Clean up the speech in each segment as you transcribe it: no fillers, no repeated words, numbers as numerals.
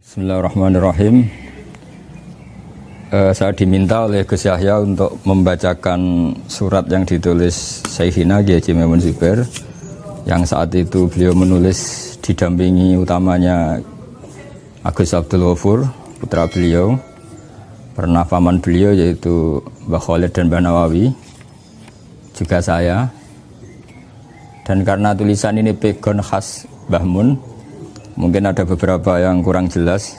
Bismillahirrahmanirrahim. Saya diminta oleh Gus Yahya untuk membacakan surat yang ditulis Syekhina Kiai Haji Maimun Zubair, yang saat itu beliau menulis didampingi utamanya Agus Abdul Ghafur, putra beliau, pernah paman beliau yaitu Mbah Khalid dan Mbah Nawawi, juga saya. Dan karena tulisan ini pegon khas Mbah Mun, mungkin ada beberapa yang kurang jelas,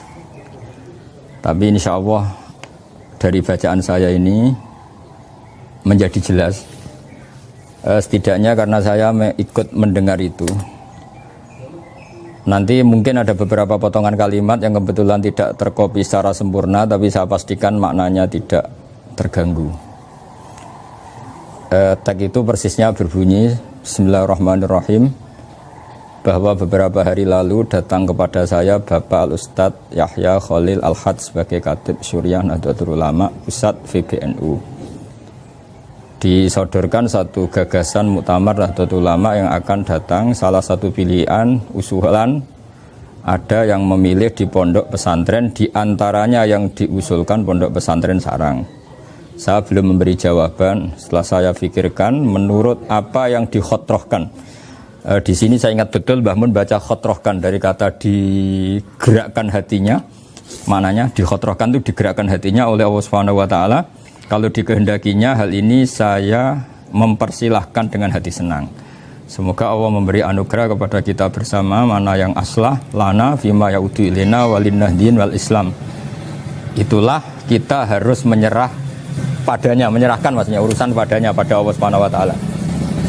tapi insya Allah dari bacaan saya ini menjadi jelas. Setidaknya karena saya ikut mendengar itu. Nanti mungkin ada beberapa potongan kalimat yang kebetulan tidak terkopi secara sempurna, tapi saya pastikan maknanya tidak terganggu. Teks itu persisnya berbunyi, Bismillahirrahmanirrahim, bahwa beberapa hari lalu datang kepada saya Bapak Al-Ustadz Yahya Khalil Al-Had sebagai Khatib Syuriah Nahdlatul Ulama Pusat VBNU. Disodorkan satu gagasan muktamar Nahdlatul Ulama yang akan datang. Salah satu pilihan usulan ada yang memilih di pondok pesantren, di antaranya yang diusulkan pondok pesantren Sarang. Saya belum memberi jawaban. Setelah saya pikirkan, menurut apa yang dikhotrohkan, di sini saya ingat betul Mbah Mun baca khotrohkan dari kata digerakkan hatinya. Maknanya dikhotrohkan itu digerakkan hatinya oleh Allah Subhanahu wa taala. Kalau dikehendakinya hal ini saya mempersilahkan dengan hati senang. Semoga Allah memberi anugerah kepada kita bersama, mana yang aslah lana fima yaudu ilina walinnahdin wal islam. Itulah kita harus menyerah padanya, menyerahkan maksudnya urusan padanya, pada Allah Subhanahu wa taala.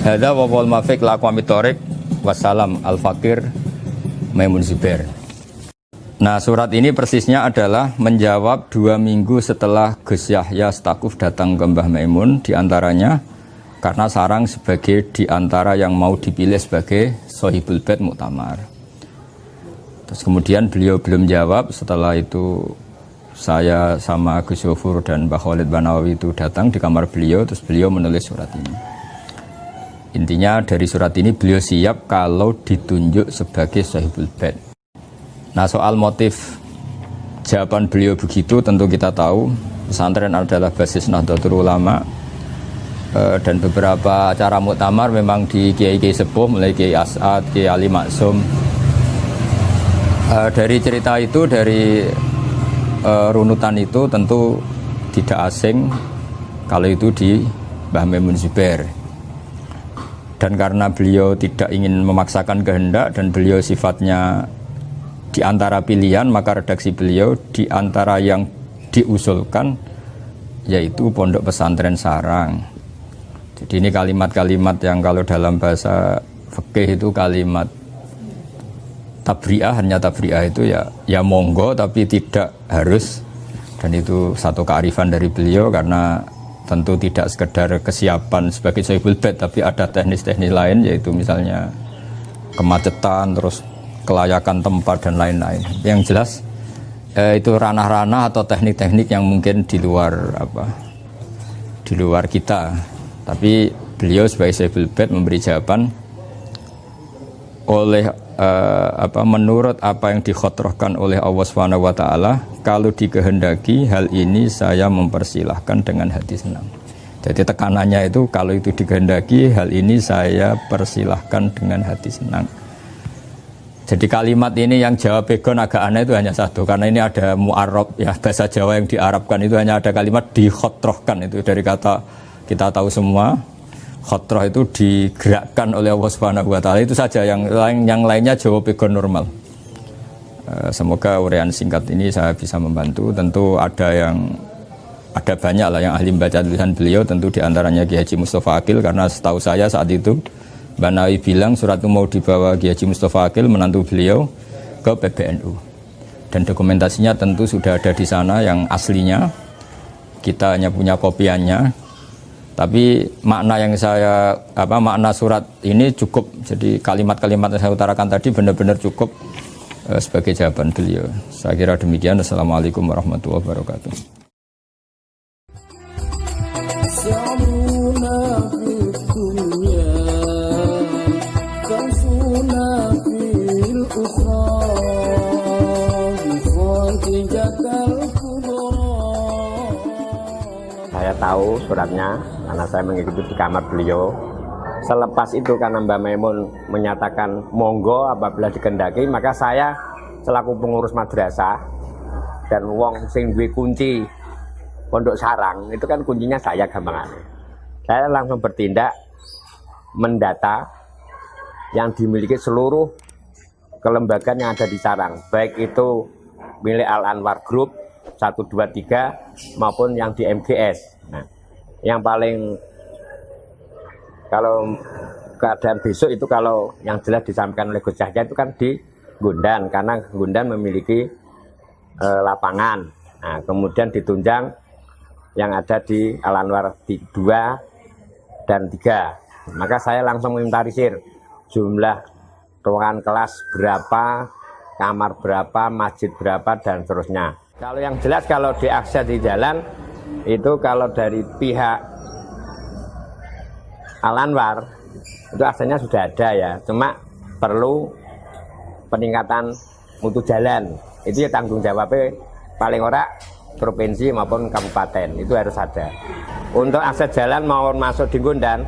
Hadza wa wal mafiq la qamitorik. Wassalam Al-Fakir Maimun Zubair. Nah, surat ini persisnya adalah menjawab 2 minggu setelah Gus Yahya Stakuf datang ke Mbah Maimun, diantaranya karena Sarang sebagai diantara yang mau dipilih sebagai Sohibul Bait Muktamar. Terus kemudian beliau belum jawab. Setelah itu saya sama Gus Ghafur dan Mbah Khalid Mbah Nawawi itu datang di kamar beliau. Terus beliau menulis surat ini. Intinya dari surat ini beliau siap kalau ditunjuk sebagai Sohibul Bait. Nah, soal motif jawaban beliau begitu tentu kita tahu pesantren adalah basis Nahdlatul Ulama, dan beberapa acara muktamar memang di kiai-kiai sepuh mulai Kiai As'ad, Kiai Ali Maksum. Dari cerita itu, dari runutan itu tentu tidak asing kalau itu di Mbah Maimun Zubair. Dan karena beliau tidak ingin memaksakan kehendak dan beliau sifatnya di antara pilihan, maka redaksi beliau di antara yang diusulkan yaitu Pondok Pesantren Sarang. Jadi ini kalimat-kalimat yang kalau dalam bahasa fikih itu kalimat tabri'ah, hanya tabri'ah itu ya monggo tapi tidak harus. Dan itu satu kearifan dari beliau, karena tentu tidak sekedar kesiapan sebagai Sohibul Bait, tapi ada teknis-teknis lain, yaitu misalnya kemacetan, terus kelayakan tempat dan lain-lain. Yang jelas itu ranah-ranah atau teknik-teknik yang mungkin di luar kita. Tapi beliau sebagai Sohibul Bait memberi jawaban oleh menurut apa yang dikhotrohkan oleh Allah Subhanahu wa taala, kalau dikehendaki hal ini saya mempersilahkan dengan hati senang. Jadi tekanannya itu kalau itu dikehendaki hal ini saya persilahkan dengan hati senang. Jadi kalimat ini yang Jawa pegon agak aneh itu hanya satu, karena ini ada mu'arrab, ya bahasa Jawa yang diarabkan itu hanya ada kalimat dikhotrohkan, itu dari kata kita tahu semua. Khotroh itu digerakkan oleh Allah Subhanahu wa taala, itu saja. Yang lainnya Jawa pegon normal. Semoga uraian singkat ini saya bisa membantu. Tentu ada banyak lah yang ahli membaca tulisan beliau, tentu diantaranya Kiai Haji Mustafa Aqil, karena setahu saya saat itu Mbak Nawawi bilang surat itu mau dibawa Kiai Haji Mustafa Aqil, menantu beliau, ke PBNU. Dan dokumentasinya tentu sudah ada di sana yang aslinya. Kita hanya punya kopiannya. Tapi makna surat ini cukup. Jadi kalimat-kalimat yang saya utarakan tadi benar-benar cukup sebagai jawaban beliau. Saya kira demikian. Assalamualaikum warahmatullahi wabarakatuh. tahu suratnya karena saya mengikuti di kamar beliau. Selepas itu karena Mbah Maimun menyatakan monggo apabila dikendaki, maka saya selaku pengurus madrasah dan wong sing duwe kunci pondok sarang itu kan kuncinya saya gampangannya. Saya langsung bertindak mendata yang dimiliki seluruh kelembagaan yang ada di sarang, baik itu milik Al Anwar Group 1, 2, 3 maupun yang di MGS. Nah, yang paling kalau keadaan besok itu kalau yang jelas disampaikan oleh Gus Yahya itu kan di Gondan, karena Gondan memiliki lapangan. Nah, kemudian ditunjang yang ada di Al Anwar 2 dan 3. Maka saya langsung menginventarisir jumlah ruangan kelas berapa, kamar berapa, masjid berapa, dan seterusnya. Kalau yang jelas kalau diakses di jalan itu kalau dari pihak Al Anwar itu aksesnya sudah ada ya, cuma perlu peningkatan mutu jalan. Itu ya tanggung jawabnya paling ora provinsi maupun kabupaten, itu harus ada. Untuk akses jalan mau masuk di Gondan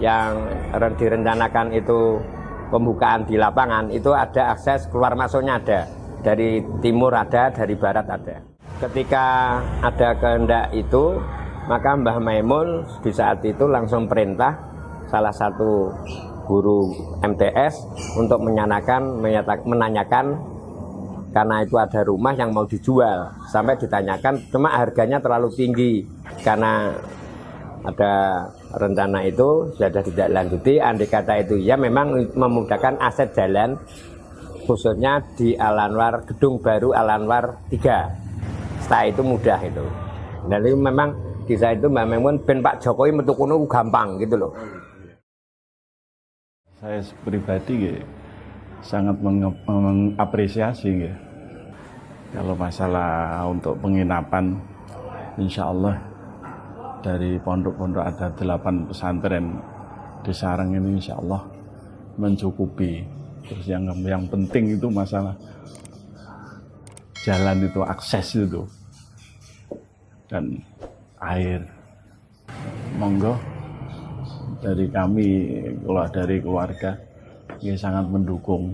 yang direncanakan itu pembukaan di lapangan, itu ada akses keluar masuknya ada. Dari timur ada, dari barat ada. Ketika ada kehendak itu, maka Mbah Maimun di saat itu langsung perintah salah satu guru MTS untuk menanyakan karena itu ada rumah yang mau dijual, sampai ditanyakan cuma harganya terlalu tinggi. Karena ada rencana itu sudah tidak lanjuti, andai kata itu ya memang memudahkan aset jalan khususnya di Al Anwar, gedung baru Al Anwar 3. Setelah itu mudah itu. Dan itu memang di saat itu Mbak Maimun ben Pak Jokowi metu kono gampang gitu loh. Saya pribadi sangat mengapresiasi kalau masalah untuk penginapan, insya Allah dari pondok-pondok ada 8 pesantren di Sarang ini insya Allah mencukupi. Terus yang penting itu masalah jalan itu, akses itu, dan air. Monggo dari kami, dari keluarga, sangat mendukung